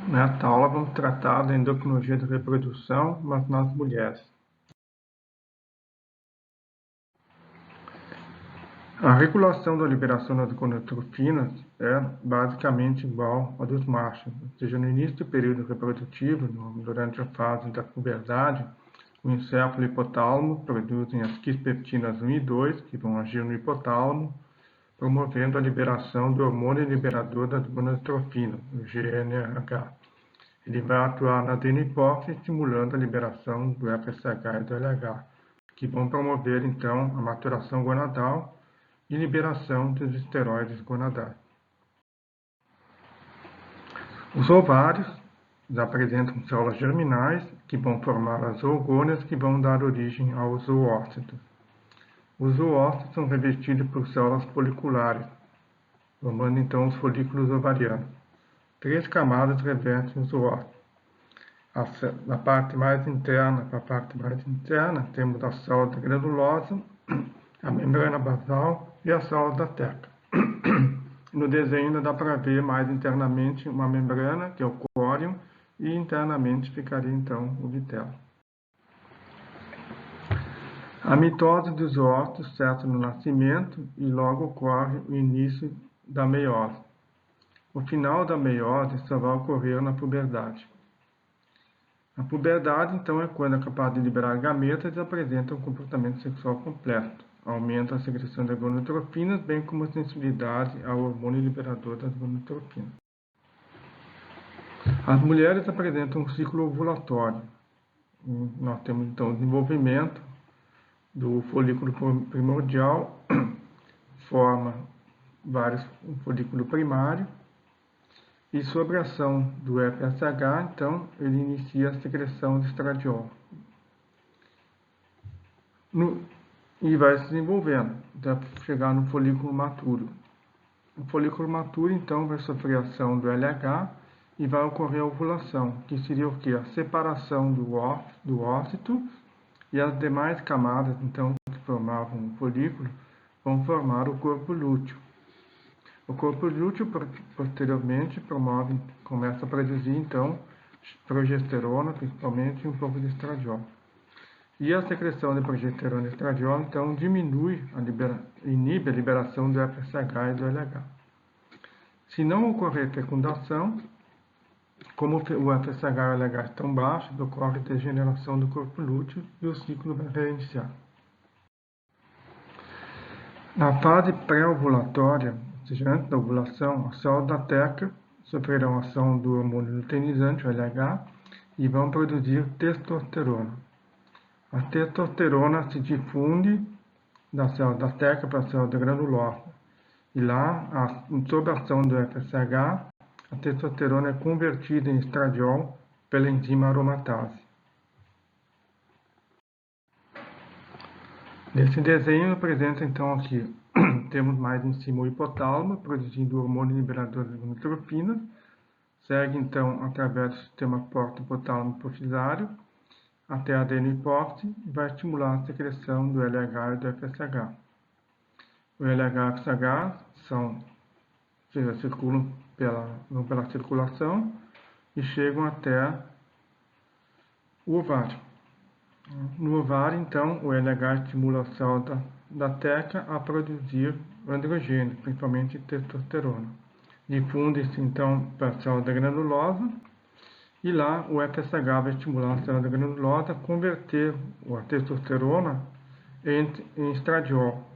Nesta aula vamos tratar da endocrinologia da reprodução, mas nas mulheres. A regulação da liberação das gonadotrofinas é basicamente igual à dos machos, ou seja, no início do período reprodutivo, durante a fase da puberdade, o encéfalo e o hipotálamo produzem as quispeptinas 1 e 2, que vão agir no hipotálamo, promovendo a liberação do hormônio liberador das gonadotrofinas, o GnRH. Ele vai atuar na adenohipófise, estimulando a liberação do FSH e do LH, que vão promover, então, a maturação gonadal e liberação dos esteroides gonadais. Os ovários apresentam células germinais, que vão formar as oogônias, que vão dar origem aos zoócitos. Os zoócitos são revestidos por células foliculares, formando, então, os folículos ovarianos. 3 camadas revestem os zoócitos. Na parte mais interna, para a parte mais interna, temos a célula granulosa, a membrana basal e as células da teca. No desenho ainda dá para ver mais internamente uma membrana, que é o córion, e internamente ficaria então o vitelo. A mitose dos zoócitos cessa no nascimento e logo ocorre o início da meiose. O final da meiose só vai ocorrer na puberdade. A puberdade, então, é quando é capaz de liberar gametas e apresenta um comportamento sexual completo. Aumenta a secreção de gonadotrofinas, bem como a sensibilidade ao hormônio liberador das gonadotrofinas. As mulheres apresentam um ciclo ovulatório. Nós temos, então, o desenvolvimento do folículo primordial, forma um folículo primário, e sob a ação do FSH, então, ele inicia a secreção de estradiol. E vai se desenvolvendo, até chegar no folículo maturo. O folículo maturo, então, vai sofrer a ação do LH e vai ocorrer a ovulação, que seria o quê? A separação do ócito, e as demais camadas, então, que formavam o folículo, vão formar o corpo lúteo. O corpo lúteo, posteriormente, começa a produzir, então, progesterona, principalmente, e um pouco de estradiol. E a secreção de progesterona e estradiol, então, inibe a liberação do FSH e do LH. Se não ocorrer fecundação, como o FSH e o LH estão baixos, ocorre degeneração do corpo lúteo e o ciclo vai reiniciar. Na fase pré-ovulatória, ou seja, antes da ovulação, as células da teca sofrerão ação do hormônio luteinizante, o LH, e vão produzir testosterona. A testosterona se difunde da célula da teca para a célula da granulosa. E lá, sob a ação do FSH, a testosterona é convertida em estradiol pela enzima aromatase. Nesse desenho apresenta então aqui, temos mais em cima o hipotálamo, produzindo o hormônio liberador de gonadotrofinas, segue então através do sistema porto-hipotálamo hipofisário até a adenohipófise e vai estimular a secreção do LH e do FSH. O LH e o FSH circulam pela circulação e chegam até o ovário. No ovário, então, o LH estimula a célula da teca a produzir androgênio, principalmente testosterona. Difunde-se, então, para a célula da granulosa e lá o FSH vai estimular a célula da granulosa a converter a testosterona em estradiol,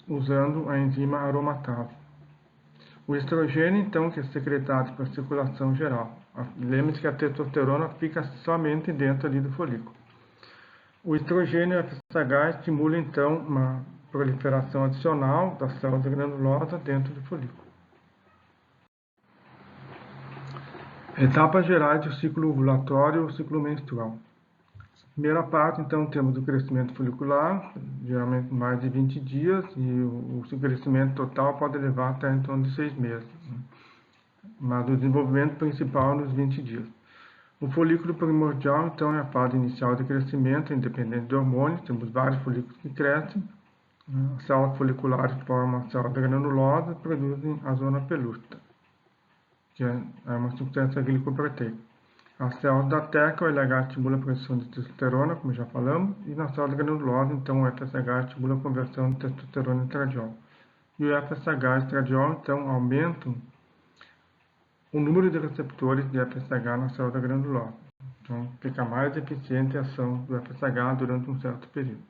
usando a enzima aromatase. O estrogênio, então, que é secretado pela circulação geral. Lembre-se que a testosterona fica somente dentro ali do folículo. O estrogênio e o FSH estimulam, então, uma proliferação adicional das células granulosas dentro do folículo. Etapas gerais do ciclo ovulatório ou ciclo menstrual. Primeira parte, então, temos o crescimento folicular, geralmente mais de 20 dias, e o crescimento total pode levar até em torno de 6 meses. Mas o desenvolvimento principal nos 20 dias. O folículo primordial, então, é a fase inicial de crescimento, independente de hormônios. Temos vários folículos que crescem. As células foliculares formam a célula granulosa e produzem a zona pelúcida. que é uma substância glicoproteica. A célula da TECA, o LH estimula a produção de testosterona, como já falamos, e na célula granulosa, então, o FSH estimula a conversão de testosterona em estradiol. E o FSH e estradiol, então, aumentam o número de receptores de FSH na célula granulosa. Então, fica mais eficiente a ação do FSH durante um certo período.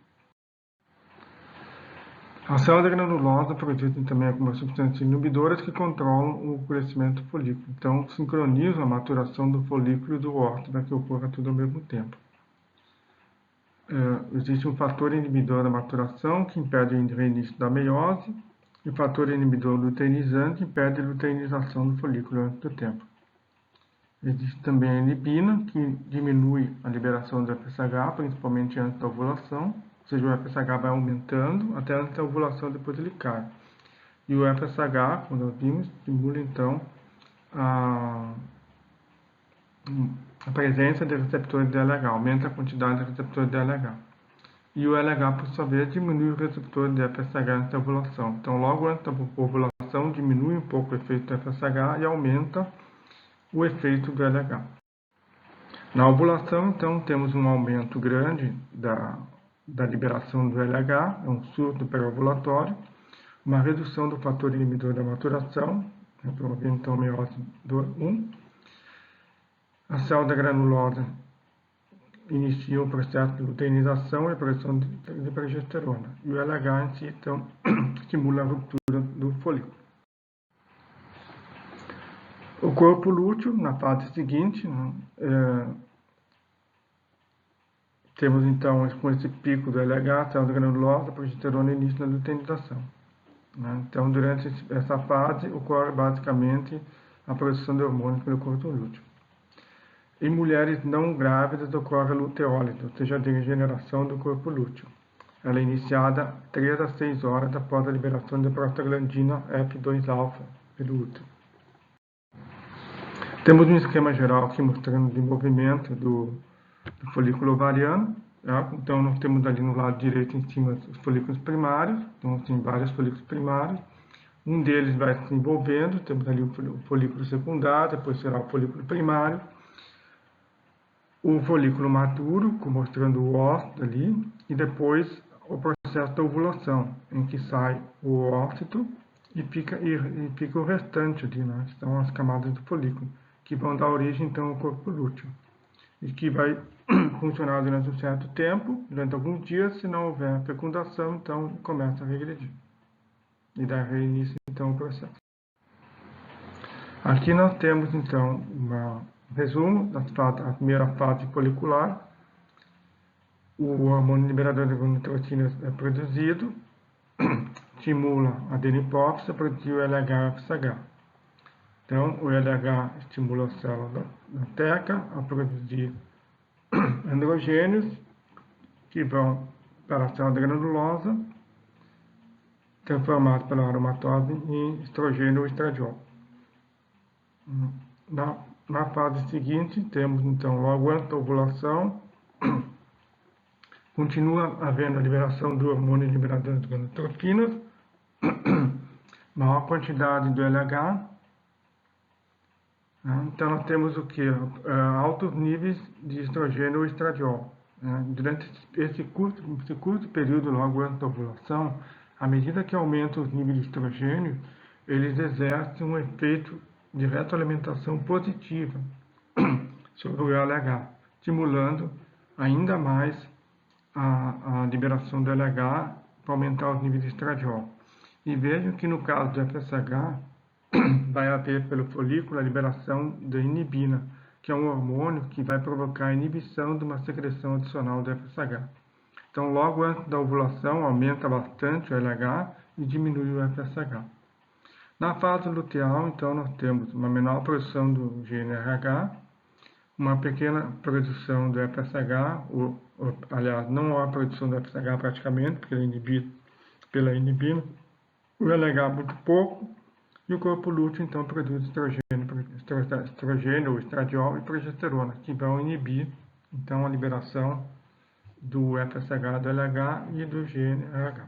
A célula granulosa produz também algumas substâncias inibidoras que controlam o crescimento do folículo. Então, sincronizam a maturação do folículo e do óvulo para que ocorra tudo ao mesmo tempo. Existe um fator inibidor da maturação que impede o reinício da meiose e o fator inibidor luteinizante que impede a luteinização do folículo antes do tempo. Existe também a inibina, que diminui a liberação do FSH, principalmente antes da ovulação, ou seja, o FSH vai aumentando até antes da ovulação, depois ele cai. E o FSH, como nós vimos, estimula então a presença de receptores de LH, aumenta a quantidade de receptores de LH. E o LH, por sua vez, diminui o receptor de FSH antes da ovulação. Então, logo antes da ovulação, diminui um pouco o efeito do FSH e aumenta o efeito do LH. Na ovulação, então, temos um aumento grande da liberação do LH, é um surto pré-ovulatório, uma redução do fator inibidor da maturação, promovendo então meiose 1. A célula granulosa inicia o processo de luteinização e a produção de progesterona. E o LH em si, então, estimula a ruptura do folículo. O corpo lúteo, na fase seguinte, temos então, com esse pico do LH, célula granulosa, progesterona e início da luteinização. Então, durante essa fase, ocorre basicamente a produção de hormônios pelo corpo lúteo. Em mulheres não grávidas, ocorre a luteólise, ou seja, a degeneração do corpo lúteo. Ela é iniciada 3 a 6 horas após a liberação da prostaglandina F2-alfa pelo útero. Temos um esquema geral aqui mostrando o desenvolvimento do folículo ovariano. Então, nós temos ali no lado direito em cima os folículos primários. Então, tem vários folículos primários. Um deles vai se desenvolvendo. Temos ali o folículo secundário, depois será o folículo primário. O folículo maduro, mostrando o ócito ali. E depois o processo da ovulação, em que sai o ócito e fica o restante ali, né? São as camadas do folículo, que vão dar origem, então, ao corpo lúteo. E que vai funcionar durante um certo tempo, durante alguns dias. Se não houver fecundação, então começa a regredir. E dá reinício, então, o processo. Aqui nós temos, então, um resumo da primeira fase folicular. O hormônio liberador de gonadotrofinas é produzido, estimula a adenipófise a produzir o LH-FSH. Então, o LH estimula a célula da TECA a produzir androgênios que vão para a célula granulosa, transformados pela aromatose em estrogênio ou estradiol. Na fase seguinte, temos então logo antes da ovulação, continua havendo a liberação do hormônio liberador de gonadotrofinas, maior quantidade do LH. Então, nós temos o que? Altos níveis de estrogênio ou estradiol. Durante esse curto período, logo antes da ovulação, à medida que aumentam os níveis de estrogênio, eles exercem um efeito de retroalimentação positiva sobre o LH, estimulando ainda mais a liberação do LH para aumentar os níveis de estradiol. E vejam que no caso do FSH, vai haver pelo folículo a liberação da inibina, que é um hormônio que vai provocar a inibição de uma secreção adicional do FSH. Então, logo antes da ovulação, aumenta bastante o LH e diminui o FSH. Na fase luteal, então, nós temos uma menor produção do gene RH, uma pequena produção do FSH, aliás, não há produção do FSH praticamente, porque ele é inibido pela inibina, o LH muito pouco, e o corpo lúteo, então, produz estrogênio ou estradiol e progesterona, que vão inibir, então, a liberação do FSH, do LH e do gene RH.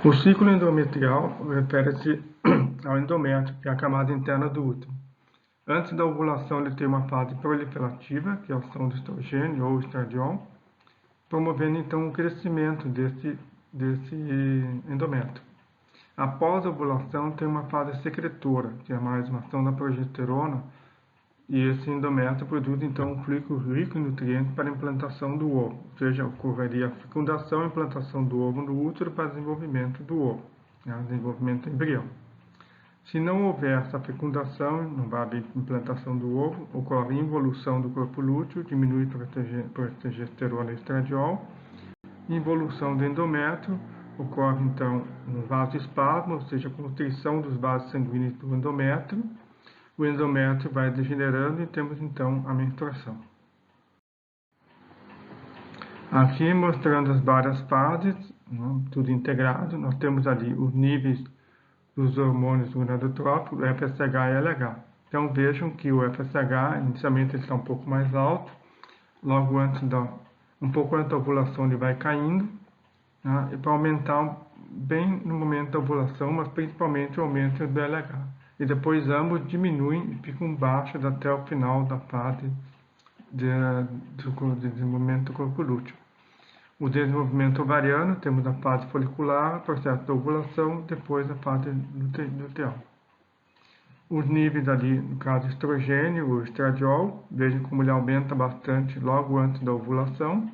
O ciclo endometrial refere-se ao endométrio, que é a camada interna do útero. Antes da ovulação, ele tem uma fase proliferativa, que é a ação do estrogênio ou estradiol, promovendo então o crescimento desse endométrio. Após a ovulação, tem uma fase secretora, que é mais uma ação da progesterona, e esse endométrio produz então um folículo rico em nutrientes para a implantação do ovo, ou seja, ocorreria a fecundação e implantação do ovo no útero para desenvolvimento do ovo, desenvolvimento do embrião. Se não houver essa fecundação, não vai haver implantação do ovo, ocorre involução do corpo lúteo, diminui progesterona e estradiol, involução do endométrio, ocorre então um vasoespasmo, ou seja, constrição dos vasos sanguíneos do endométrio. O endométrio vai degenerando e temos então a menstruação. Aqui mostrando as várias fases, tudo integrado, nós temos ali os níveis dos hormônios gonadotrópicos, FSH e LH. Então vejam que o FSH inicialmente está um pouco mais alto, logo antes um pouco antes da ovulação ele vai caindo, e para aumentar bem no momento da ovulação, mas principalmente o aumento do LH. E depois ambos diminuem e ficam baixos até o final da fase de desenvolvimento do corpo lúteo. O desenvolvimento ovariano, temos a fase folicular, processo da ovulação, depois a fase luteal. Os níveis ali, no caso estrogênio, o estradiol, vejam como ele aumenta bastante logo antes da ovulação.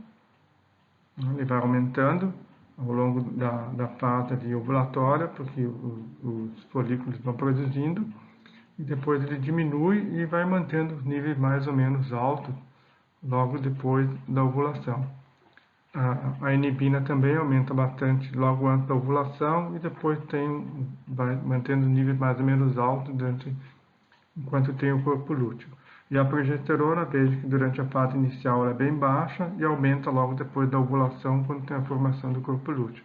Ele vai aumentando ao longo da fase de ovulatória, porque os folículos vão produzindo, e depois ele diminui e vai mantendo os níveis mais ou menos altos logo depois da ovulação. A inibina também aumenta bastante logo antes da ovulação e depois vai mantendo níveis mais ou menos altos enquanto tem o corpo lúteo. E a progesterona, veja que durante a fase inicial ela é bem baixa e aumenta logo depois da ovulação, quando tem a formação do corpo lúteo.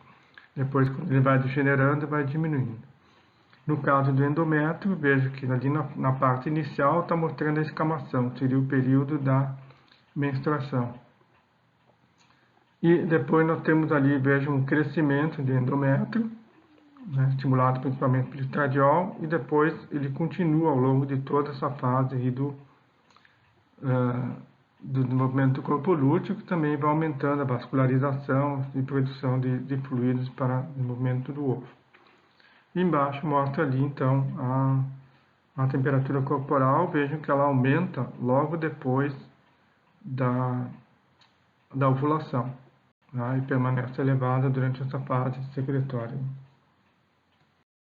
Depois, quando ele vai degenerando, vai diminuindo. No caso do endométrio, veja que ali na parte inicial está mostrando a escamação, seria o período da menstruação. E depois nós temos ali, veja, um crescimento de endométrio, estimulado principalmente pelo estradiol, e depois ele continua ao longo de toda essa fase aí do desenvolvimento do corpo lúteo, que também vai aumentando a vascularização e produção de fluidos para o desenvolvimento do ovo. E embaixo mostra ali, então, a temperatura corporal, vejam que ela aumenta logo depois da ovulação, e permanece elevada durante essa fase secretória.